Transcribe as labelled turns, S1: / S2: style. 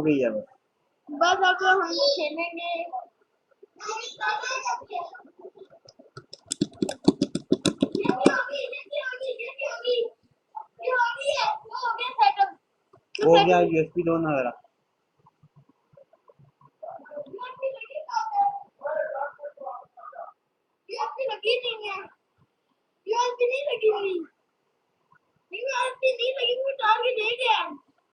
S1: गई है बस।
S2: बस अब हम खेलेंगे।
S1: हो गया, यूएसबी दो ना जरा।
S2: लगी नहीं है, यूएसबी नहीं लगी हुई, यूएसबी नहीं लगी, वो डाल के दे गया।